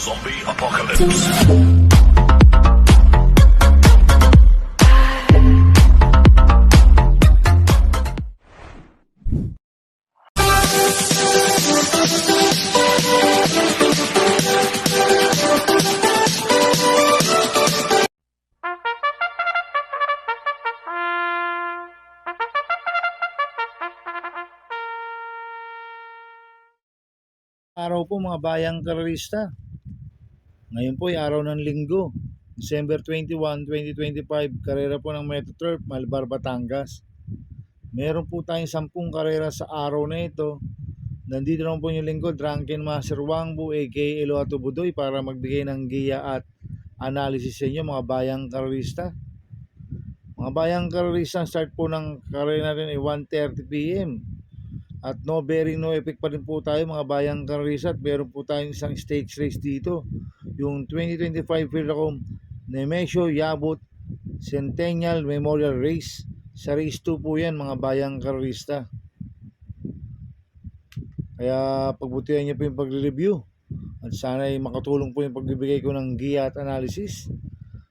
Zombie Apocalypse. Araw po mga bayang terorista. Ngayon po ay araw ng linggo, December 21, 2025, karera po ng MetroTurf, Malbar, Batangas. Meron po tayong 10 karera sa araw na ito. Nandito naman po yung lingkod, Drunken Master Wangbu aka Eloato Budoy para magbigay ng giya at analysis sa inyo mga bayang terorista. Mga bayang terorista, start po ng karera natin ay 1:30 PM. At no bearing no effect pa rin po tayo mga bayang terorista at meron po tayong isang stakes race dito. Yung 2025 Philracom Nemesio Yabut Centennial Memorial Race. Sa race 2 po yan mga bayang terorista. Kaya pagbutihan niyo po yung pagre-review. At sana ay makatulong po yung pagbibigay ko ng giya at analysis.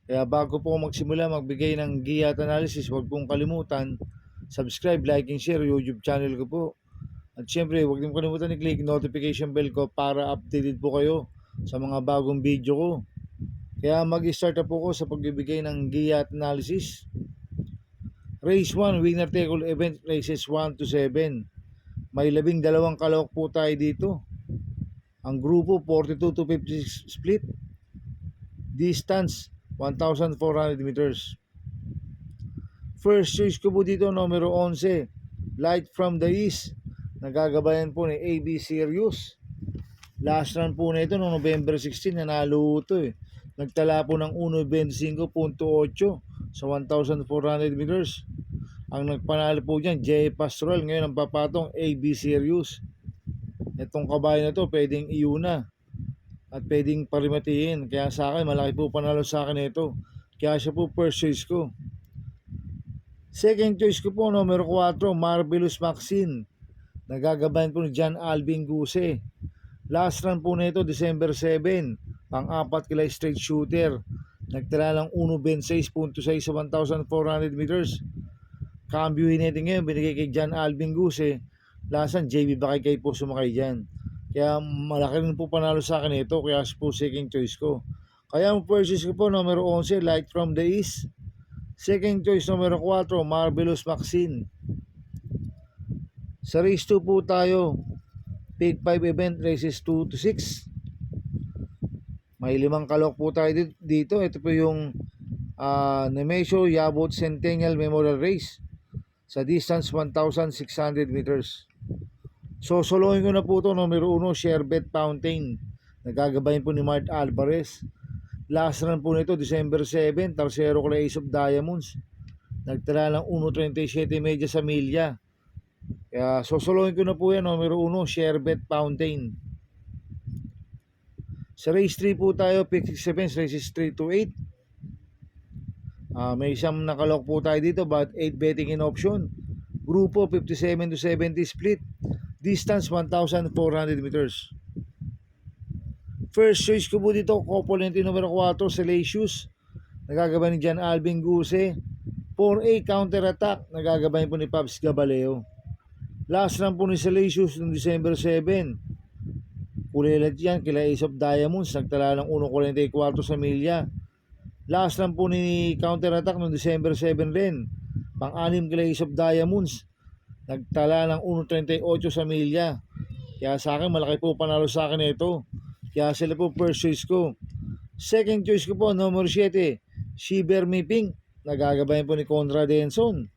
Kaya bago po magsimula magbigay ng giya at analysis, huwag pong kalimutan subscribe, like, and share YouTube channel ko po. At syempre, huwag niyo kalimutan i-click notification bell ko para updated po kayo sa mga bagong video ko. Kaya mag-start na po ko sa pagbibigay ng giya at analysis. Race 1, winner take all event, races 1 to 7. May 12 kalawak po tayo dito. Ang grupo 42 to 56 split. Distance 1,400 meters. First choice ko po dito numero 11, Light from the East. Nagagabayan po ni AB Sirius. Last run po na ito noong November 16, nanalo ito eh. Nagtala po ng 1.25.8 sa 1,400 meters. Ang nagpanalo po dyan, J. Pastoral. Ngayon ang papatong AB Sirius. Itong kabayo na to pwedeng iuna at pwedeng parimatiin. Kaya sa akin, malaki po panalo sa akin ito. Kaya siya po first choice ko. Second choice ko po, numero 4, Marvelous Maxine. Nagagabayan po ni John Alvin Guse. Last run po na ito, December 7. Pang-apat kilay straight shooter. Nagtala ng 1.26.6 sa 1,400 meters. Kambyuhin natin ngayon, binigay kay John Alvin Guse. Last run, JB Bakay po sumakay dyan. Kaya malaki rin po panalo sa akin ito. Kaya po second choice ko. Kaya ang first choice ko po, numero 11, Light from the East. Second choice, numero 4, Marvelous Maxine. Sa race 2 po tayo, Pick 5 event, races 2 to 6. May 5 kalok po tayo dito. Ito po yung Nemesio Yabut Centennial Memorial Race sa distance 1,600 meters. So solohin ko na po ito, numero 1, Sherbet Fountain. Nagagabayin po ni Mart Alvarez. Last run po nito, December 7, Tercero Clay Ace of Diamonds. Nagtala ng 1.37 media sa milya. Kaya sosolohin ko na po yan, numero 1, Sherbet Fountain. Sa race 3 po tayo, pick 6 events, races 3 to 8. May isang nakalok po tayo dito, but 8 betting in option. Grupo 57 to 70 split. Distance 1,400 meters. First choice ko po dito, Coponente numero 4, Salacious. Nagagabayan ni John Alvin Guse. 4A counter attack. Nagagabayan po ni Pabs Gabaleo. Last run po ni Salacious noong December 7. Kulilat yan, kila Ace of Diamonds. Nagtala ng 1.44 sa milya. Last run po ni counter attack noong December 7 rin. Pang-anim kila Ace of Diamonds. Nagtala ng 1.38 sa milya. Kaya sa akin, malaki po panalo sa akin ito. Kaya sila po first choice ko. Second choice ko po, number 7, Shiver Me Pink. Nagagabayan po ni Conrad Denson.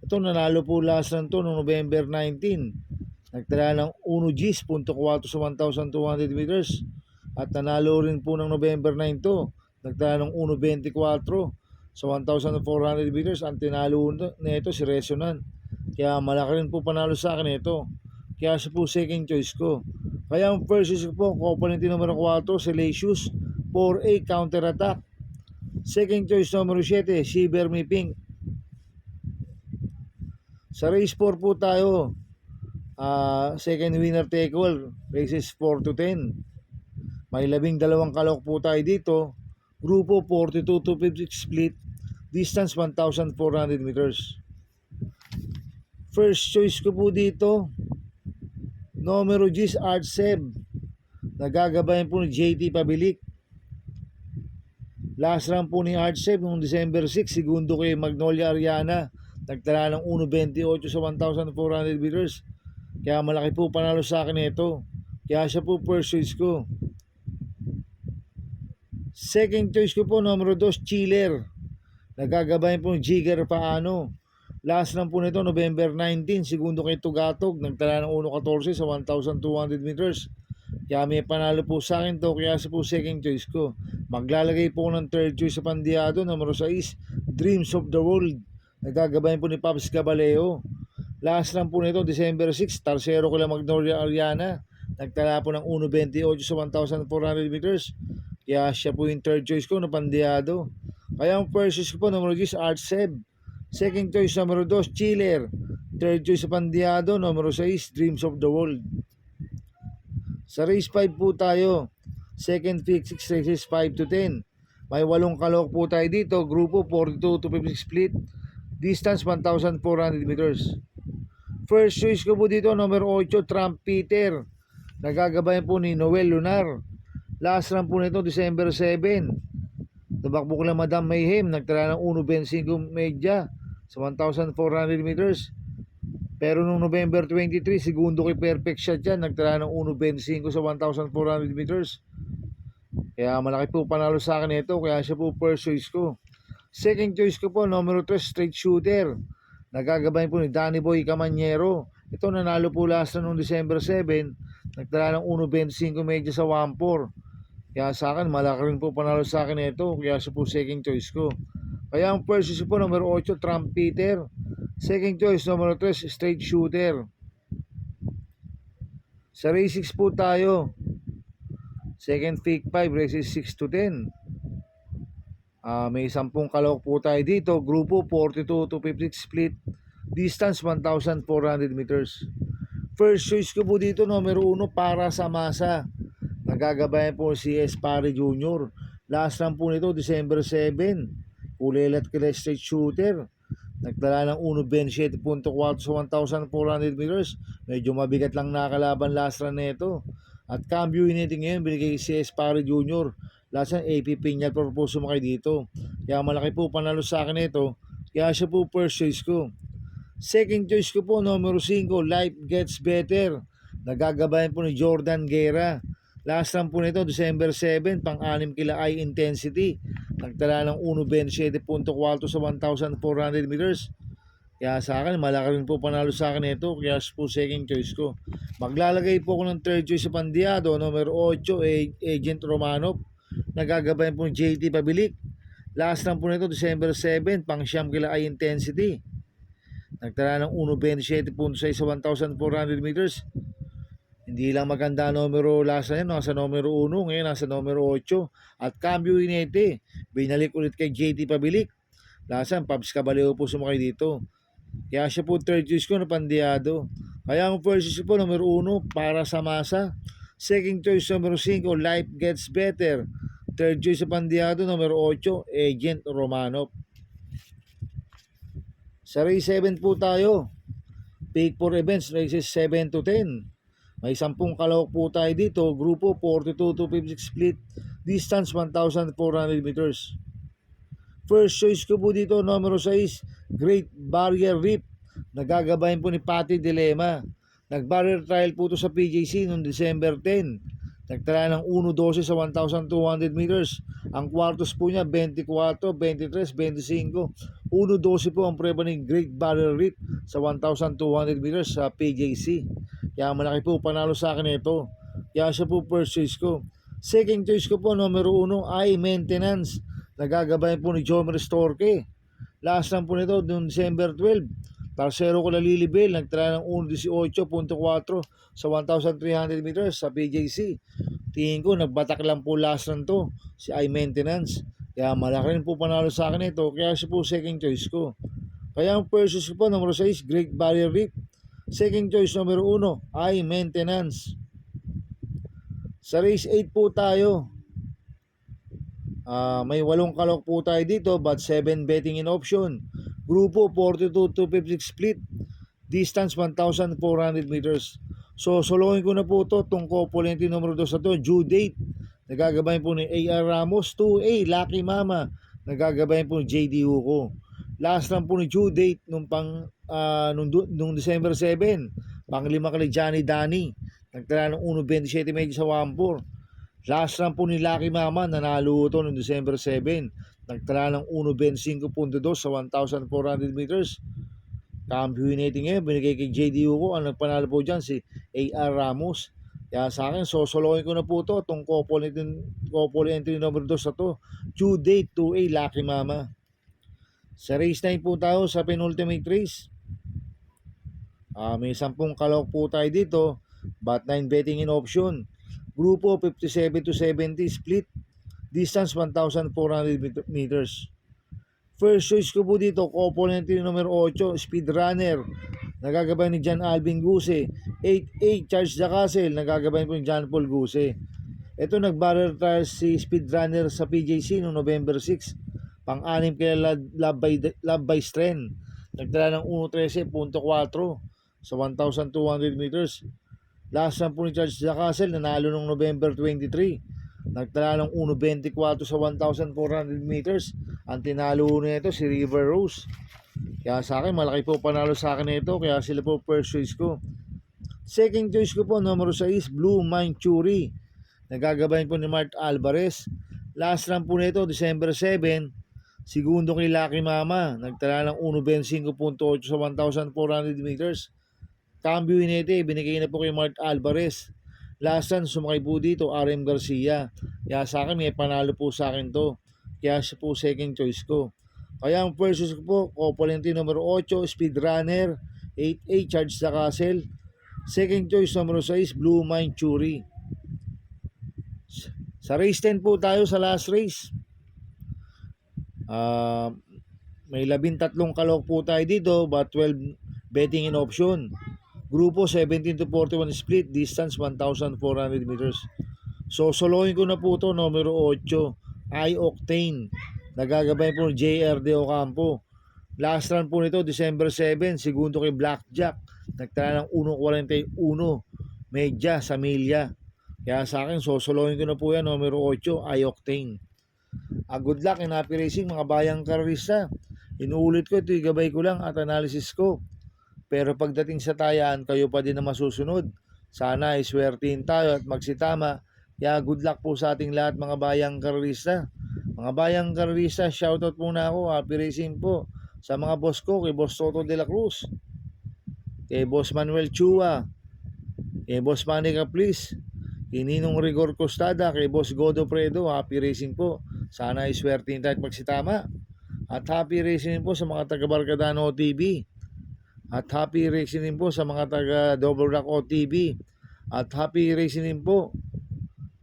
Ito nanalo po last run to noong November 19. Nagtala ng 1.4 sa 1,200 meters. At nanalo rin po ng November 9 to. Nagtala ng 1.24 sa 1,400 meters. Ang tinalo nito si Resonant. Kaya malaki rin po panalo sa akin ito. Kaya siya po second choice ko. Kaya ang first choice ko po, Coponente numero 4, Salacious. 4A counter attack. Second choice numero 7, Shiver Me Pink. Sa race 4 po tayo, second winner take all, races 4 to 10. May 12 kalok po tayo dito. Grupo 42 to 56 split. Distance 1,400 meters. First choice ko po dito, numero 10 Art Seb. Nagagabayan po ni JT Pabilik. Last run po ni Art Seb noong December 6, segundo kay Magnolia Ariana. Nagtala ng 1.28 sa 1,400 meters. Kaya malaki po panalo sa akin ito. Kaya siya po first choice ko. Second choice ko po, numero 2 Chiller. Nagagabayan po ni Jigger Paano. Last run po nito, November 19, segundo kay Tugatog. Nagtala ng 1.14 sa 1,200 meters. Kaya may panalo po sa akin to, kaya sa po second choice ko. Maglalagay po ng third choice sa Pandiado, numero 6, Dreams of the World. Nagagabayan po ni Pops Gabaleo. Last run po nito, December 6, tarsero ko lang Magnolia Ariana. Nagtala po ng 1.28 sa 1,400 meters. Kaya siya po yung third choice ko na Pandiado. Kaya ang first choice ko po, numero 10, Art Seb. Second choice, numero 2, Chiller. Third choice sa Pandiado, numero 6, Dreams of the World. Sa race 5 po tayo. Second pick, 6 races, 5 to 10. May 8 kalok po tayo dito. Grupo 42 to 56 split. Distance 1,400 meters. First choice ko po dito, numero 8, Trump Peter. Nagagabayan po ni Noel Lunar. Last run po nito, December 7. Tabakbo ko lang Madam Mayhem. Nagtala ng 1.25 medya sa 1,400 meters. Pero nung November 23, segundo kay Perfect Shot yan. Nagtala ng 1.25 sa 1,400 meters. Kaya malaki po panalo sa akin ito. Kaya siya po first choice ko. Second choice ko po, numero 3, Straight Shooter. Nagagabayan po ni Danny Boy Camanyero. Ito nanalo po last na noong December 7. Nagtala ng 1.25 medya sa 1.4. Kaya sa akin, malaki rin po panalo sa akin ito. Kaya siya po second choice ko. Kaya ang first choice po, numero 8, Trump Peter. Second choice, numero 3, Straight Shooter. Sa race 6 po tayo. Second pick 5, races 6 to 10. May 10 kalok po tayo dito. Grupo 42 to 56 split. Distance 1,400 meters. First choice ko po dito, numero 1, Para sa Masa. Nagagabayan po si Espare Jr. Last run po nito, December 7. Kulelat kila Straight Shooter. Nagtala ng 1.27.4 sa 1,400 meters. Medyo mabigat lang nakalaban last run nito. At cambio uniting ngayon, binigay si Espare Jr. Last run, AP Piñal propose sumakay dito. Kaya malaki po panalo sa akin ito. Kaya siya po first choice ko. Second choice ko po, numero 5, Life Gets Better. Nagagabayan po ni Jordan Guerra. Last run po nito, December 7, pang-6 kila High Intensity. Nagtala ng 1.27.4 sa 1,400 meters. Kaya sa akin, malaki rin po panalo sa akin ito. Kaya po second choice ko. Maglalagay po ako ng third choice sa Pandiado, numero 8, Agent Romanov. Nagagabayan po ni JT Pabilik. Last run po nito, December 7, pang-6 kila High Intensity. Nagtala ng 1.27.6 sa 1,400 meters. Hindi lang maganda numero last na yan, nasa numero 1, ngayon nasa numero 8. At cambio inete, binalik ulit kay JT Pabilik. Lasan, Pops Gabaleo po sumakay dito. Kaya siya po third choice ko na Pandiado. Kaya ang first choice po, numero 1, Para sa Masa. Second choice, numero 5, Life Gets Better. Third choice sa Pandiado, numero 8, Agent Romanov. Sa race 7 po tayo. Pick 4 events, races 7 to 10. May 10 kalawak po tayo dito. Grupo 42 to 56 split. Distance 1,400 meters. First choice ko po dito, numero 6, Great Barrier Reef. Nagagabayan po ni Patty Dilema. Nag-barrier trial po to sa PJC noong December 10. Nagtala ng 1.12 sa 1,200 meters. Ang kwartos po niya 24, 23, 25. 1.12 po ang preba ni Great Barrier Reef sa 1,200 meters sa PJC. Kaya malaki po panalo sa akin ito. Kaya siya po first choice ko. Second choice ko po, numero 1, I Maintenance. Nagagabayan po ni Jomer Storke. Last run po nito noong December 12. Tarsero ko na Lilibel. Nagtala ng 1.18.4 sa 1,300 meters sa PJC. Tingin ko nagbatak lang po last run to, si I Maintenance. Kaya malaki rin po panalo sa akin ito. Kaya siya po second choice ko. Kaya ang first choice ko po, numero 6, Great Barrier Reef. Second choice, numero 1, I Maintenance. Sa race 8 po tayo. May 8 kalok po tayo dito but 7 betting in option. Grupo 42 to 56 split. Distance 1,400 meters. So solohin ko na po to itong couple numero 2 sa to. Due date. Nagagabay po ni A.R. Ramos. 2A Lucky Mama. Nagagabay po ni J.D. Hugo. Last lang po ni due date nung December 7. Pang-5 kay Johnny Danny. Nagtala ng 1.27 medyo sa 1.4. Last run po ni Lucky Mama, nanalo ito noong December 7. Nagtala ng 1.25.2 sa 1,400 meters. Campeonating ngayon, binigay kay JD Hugo. Ang nagpanalo po dyan si A.R. Ramos. Kaya sa akin, sosolohin ko na po ito. Itong couple entry number 2 sa to. Due date 2A Lucky Mama. Sa race 9 po tayo sa penultimate race. May 10 kalok po tayo dito. But 9 betting in option. Grupo 57 to 70 split. Distance 1,400 meters. First choice ko po dito, couple entry numero 8, Speedrunner. Nagagabay ni John Alvin Guse. 8-8 Charles the Castle. Nagagabay po ni John Paul Guse. Ito nag-barrel trial si Speedrunner sa PJC noong November 6. Pang-anim kaya Love by Strength. Nagdala ng 1.13.4 sa 1,200 meters. Last run po ni Charles the Castle, nanalo noong November 23. Nagtala ng 1.24 sa 1,400 meters. Ang tinalo nito si River Rose. Kaya sa akin, malaki po panalo sa akin nito. Kaya sila po first choice ko. Second choice ko po, numero 6, Blue Mind Churi. Nagagabay po ni Mart Alvarez. Last run po nito, December 7. Segundo kay Lucky Mama. Nagtala ng 1.25.8 sa 1,400 meters. Cambio Inete, binigay na po kay Mart Alvarez. Last run, sumakay po dito, RM Garcia. Kaya sa akin, may panalo po sa akin to. Kaya siya po second choice ko. Kaya ang first choice ko po, couple entry numero 8, Speedrunner. 8-8, Charge the Castle. Second choice, numero 6, Blue Mind Churi. Sa race 10 po tayo sa last race. May 13 kalok po tayo dito, but 12 betting in option. Grupo 17 to 41 split, distance 1,400 meters. So solohin ko na po ito, numero 8, I-Octane. Nagagabay po JR De Ocampo. Last run po nito, December 7, segundo kay Blackjack. Nagtala ng 1.41 medya sa milya. Kaya sa akin, sosolohin ko na po yan, numero 8, I-Octane. Good luck and happy racing mga bayang karista. Inuulit ko, ito gabay ko lang at analysis ko. Pero pagdating sa tayaan, kayo pa din na masusunod. Sana ay swertihin tayo at magsitama. Kaya good luck po sa ating lahat mga bayang karista. Mga bayang karista, shoutout muna ako. Happy racing po sa mga boss ko, kay Boss Toto de la Cruz, kay Boss Manuel Chua, kay Boss Manny Caplis, kay Ninong Rigor Costada, kay Boss Godo Predo. Happy racing po. Sana ay swertihin tayo at magsitama. At happy racing po sa mga taga Barkadano TV. At happy racing din po sa mga taga Double Rock OTV. At happy racing din po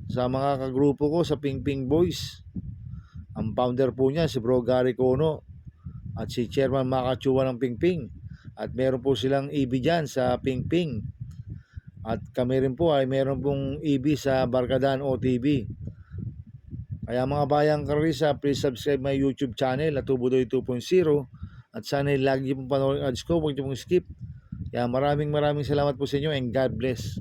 sa mga kagrupo ko sa Ping Ping Boys. Ang founder po niya si Bro Gary Cono at si Chairman Makachua ng Ping Ping. At meron po silang EB dyan sa Ping Ping. At kami rin po ay meron pong EB sa Barkadan OTV. Kaya mga bayang karisa, please subscribe my YouTube channel at Tubudoy 2.0. At sana lagi pong panoorin ads ko, huwag niyo pong skip. Kaya maraming salamat po sa inyo and God bless.